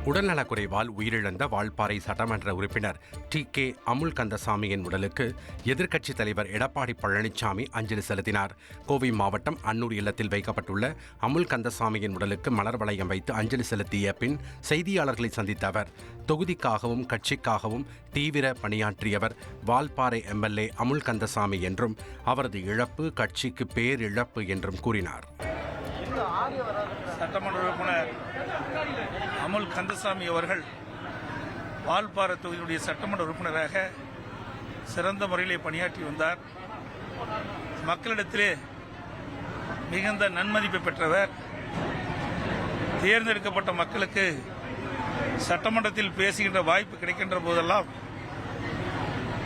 உடல்நலக்குறைவால் உயிரிழந்த வால்பாறை சட்டமன்ற உறுப்பினர் டி.கே. அமுல் கந்தசாமியின் உடலுக்கு எதிர்க்கட்சித் தலைவர் எடப்பாடி பழனிசாமி அஞ்சலி செலுத்தினார். கோவை மாவட்டம் அன்னூர் இல்லத்தில் வைக்கப்பட்டுள்ள அமுல் கந்தசாமியின் உடலுக்கு மலர் வளையம் வைத்து அஞ்சலி செலுத்திய பின் செய்தியாளர்களை சந்தித்த அவர், தொகுதிக்காகவும் கட்சிக்காகவும் தீவிர பணியாற்றியவர் வால்பாறை எம்எல்ஏ அமுல் கந்தசாமி என்றும் அவரது இழப்பு கட்சிக்கு பேரிழப்பு என்றும் கூறினார். சட்டமன்ற உறுப்பினர் அமுல் கந்தசாமி அவர்கள் வால்பாறை தொகுதியுடைய சட்டமன்ற உறுப்பினராக சிறந்த முறையிலே பணியாற்றி வந்தார். மக்களிடத்திலே மிகுந்த நன்மதிப்பை பெற்றவர். தேர்ந்தெடுக்கப்பட்ட மக்களுக்கு சட்டமன்றத்தில் பேசுகின்ற வாய்ப்பு கிடைக்கின்ற போதெல்லாம்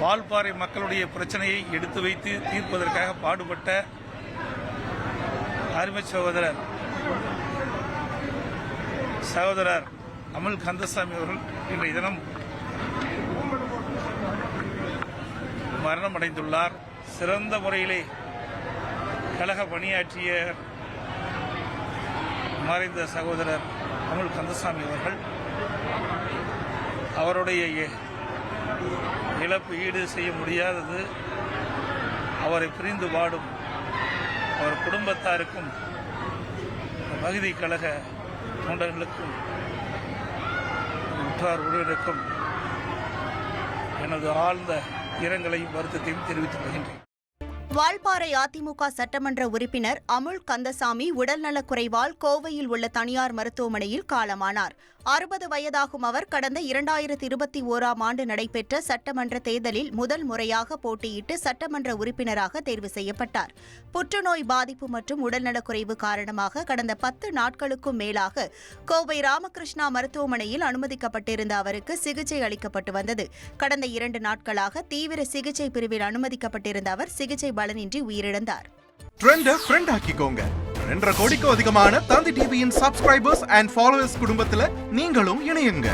வால்பாறை மக்களுடைய பிரச்சனையை எடுத்து வைத்து தீர்ப்பதற்காக பாடுபட்ட அருமை சகோதரர் அமுல் கந்தசாமி அவர்கள் இன்றைய தினம் மரணம் அடைந்துள்ளார். சிறந்த முறையிலே கழக பணியாற்றிய மறைந்த சகோதரர் அமுல் கந்தசாமி அவர்கள் அவருடைய இழப்பு ஈடு செய்ய முடியாதது. அவரை பிரிந்து வாடும் அவர் குடும்பத்தாருக்கும் பகுதி கழக தொண்டர்களுக்கும் உற்றார் உறவினருக்கும் எனது ஆழ்ந்த இரங்கலையும் வருத்தத்தையும் தெரிவித்துக் கொள்கின்றேன். வால்பாறை அதிமுக சட்டமன்ற உறுப்பினர் அமுல் கந்தசாமி உடல்நலக்குறைவால் கோவையில் உள்ள தனியார் மருத்துவமனையில் காலமானார். 60 வயதாகும் அவர் கடந்த 2021ஆம் ஆண்டு நடைபெற்ற சட்டமன்ற தேர்தலில் முதல் முறையாக போட்டியிட்டு சட்டமன்ற உறுப்பினராக தேர்வு செய்யப்பட்டார். புற்றுநோய் பாதிப்பு மற்றும் உடல்நலக்குறைவு காரணமாக கடந்த 10 நாட்களுக்கும் மேலாக கோவை ராமகிருஷ்ணா மருத்துவமனையில் அனுமதிக்கப்பட்டிருந்த அவருக்கு சிகிச்சை அளிக்கப்பட்டு வந்தது. கடந்த 2 நாட்களாக தீவிர சிகிச்சை பிரிவில் அனுமதிக்கப்பட்டிருந்த அவர் சிகிச்சை பலனின்றி உயிரிழந்தார். ட்ரெண்ட ஃப்ரெண்ட் ஆக்கிக்கோங்க. 2.5 கோடிக்கும் அதிகமான தந்தி டிவியின் சப்ஸ்கிரைபர்ஸ் அண்ட் ஃபாலோவர்ஸ் குடும்பத்துல நீங்களும் இணையுங்க.